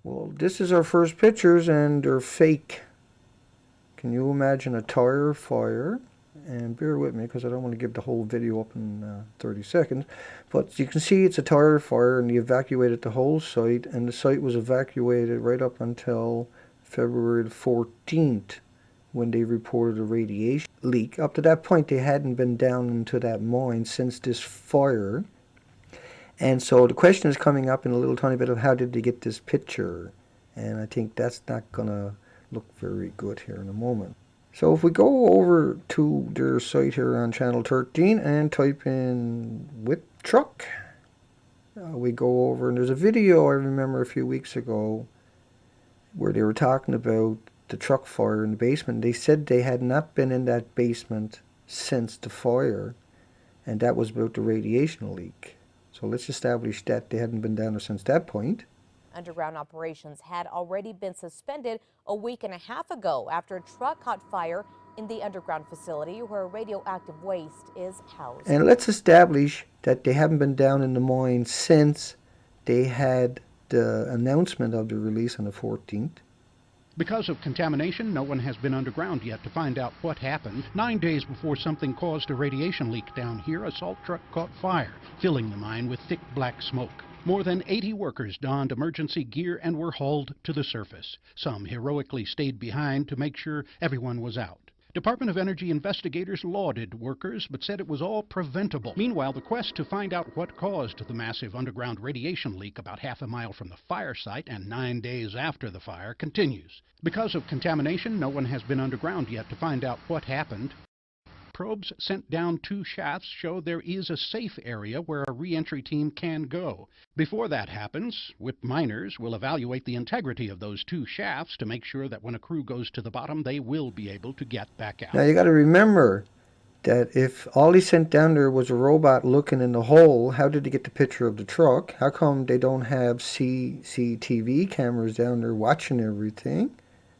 Well, this is our first pictures and they're fake. Can you imagine a tire fire? And bear with me because I don't want to give the whole video up in 30 seconds. But you can see it's a tire fire and they evacuated the whole site, and the site was evacuated right up until February the 14th when they reported a radiation leak. Up to that point they hadn't been down into that mine since this fire. And so the question is coming up in a little tiny bit of how did they get this picture? And I think that's not going to look very good here in a moment. So if we go over to their site here on channel 13 and type in Whipp truck, we go over and there's a video I remember a few weeks ago where they were talking about the truck fire in the basement. They said they had not been in that basement since the fire, and that was about the radiation leak. So let's establish that they hadn't been down there since that point. Underground operations had already been suspended a week and a half ago after a truck caught fire in the underground facility where radioactive waste is housed. And let's establish that they haven't been down in the mine since they had the announcement of the release on the 14th. Because of contamination, no one has been underground yet to find out what happened. 9 days before something caused a radiation leak down here, a salt truck caught fire, filling the mine with thick black smoke. More than 80 workers donned emergency gear and were hauled to the surface. Some heroically stayed behind to make sure everyone was out. Department of Energy investigators lauded workers but said it was all preventable. Meanwhile, the quest to find out what caused the massive underground radiation leak about half a mile from the fire site and 9 days after the fire continues. Because of contamination, no one has been underground yet to find out what happened. Probes sent down 2 shafts show there is a safe area where a re-entry team can go. Before that happens, Whipp miners will evaluate the integrity of those 2 shafts to make sure that when a crew goes to the bottom, they will be able to get back out. Now you got to remember that if all he sent down there was a robot looking in the hole, how did he get the picture of the truck? How come they don't have CCTV cameras down there watching everything?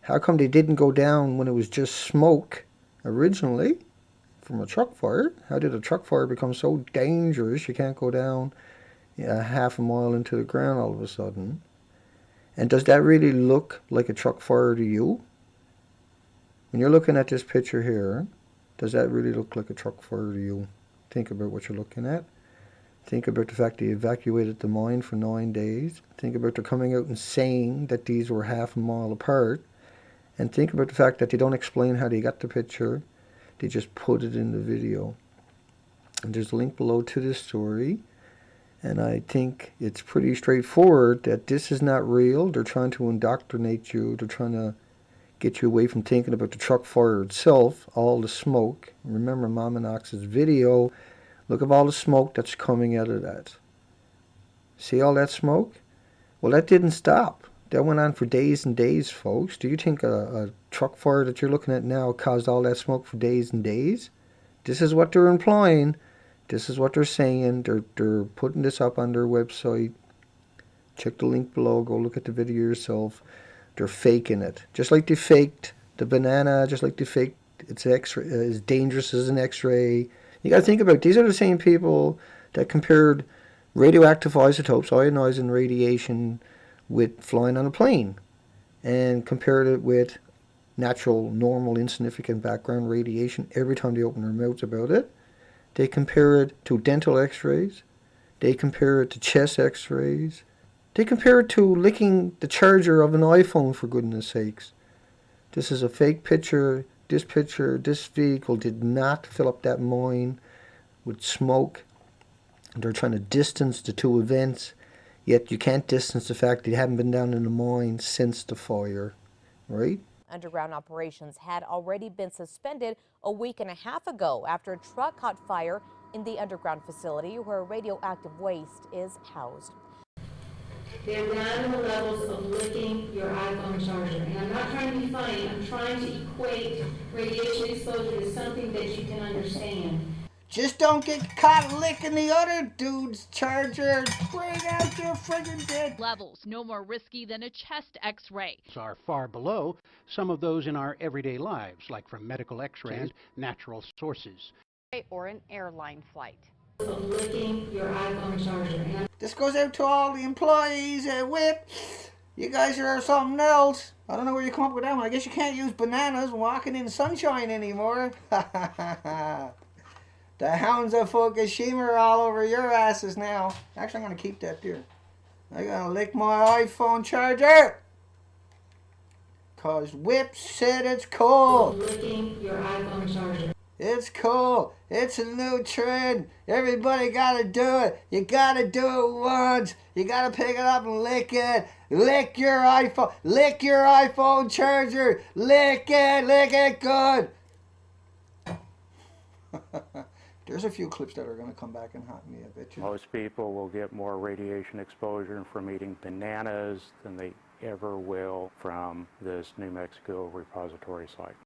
How come they didn't go down when it was just smoke originally from a truck fire? How did a truck fire become so dangerous you can't go down half a mile into the ground all of a sudden? And does that really look like a truck fire to you? When you're looking at this picture here, does that really look like a truck fire to you? Think about what you're looking at. Think about the fact they evacuated the mine for 9 days. Think about they're coming out and saying that these were half a mile apart. And think about the fact that they don't explain how they got the picture. They just put it in the video. And there's a link below to this story. And I think it's pretty straightforward that this is not real. They're trying to indoctrinate you. They're trying to get you away from thinking about the truck fire itself, all the smoke. Remember Mama Knox's video. Look at all the smoke that's coming out of that. See all that smoke? Well, that didn't stop. That went on for days and days, folks. Do you think a truck fire that you're looking at now caused all that smoke for days and days? This is what they're implying. This is what they're saying. They're putting this up on their website. Check the link below. Go look at the video yourself. They're faking it. Just like they faked the banana, just like they faked it's as dangerous as an X-ray. You got to think about it. These are the same people that compared radioactive isotopes, ionizing radiation, with flying on a plane, and compared it with natural, normal, insignificant background radiation every time they open their mouths about it. They compare it to dental x-rays. They compare it to chest x-rays. They compare it to licking the charger of an iPhone, for goodness sakes. This is a fake picture. This vehicle did not fill up that mine with smoke. They're trying to distance the two events. Yet you can't distance the fact that you haven't been down in the mine since the fire, right? Underground operations had already been suspended a week and a half ago after a truck caught fire in the underground facility where radioactive waste is housed. They're down in the levels of licking your iPhone charger. And I'm not trying to be funny, I'm trying to equate radiation exposure to something that you can understand. Just don't get caught licking the other dude's charger. Bring out your friggin' dick. Levels no more risky than a chest x-ray. Are far below some of those in our everyday lives, like from medical x-ray and natural sources. Or an airline flight. Of licking your iPhone charger. This goes out to all the employees at Whipp. You guys are something else. I don't know where you come up with that one. I guess you can't use bananas walking in sunshine anymore. The hounds of Fukushima are all over your asses now. Actually, I'm going to keep that there. I'm going to lick my iPhone charger. Because Wwipp said it's cool. Licking your iPhone charger. It's cool. It's a new trend. Everybody gotta do it. You gotta do it once. You gotta pick it up and lick it. Lick your iPhone. Lick your iPhone charger. Lick it good. There's a few clips that are gonna come back and haunt me, I bet you. Most people will get more radiation exposure from eating bananas than they ever will from this New Mexico repository site.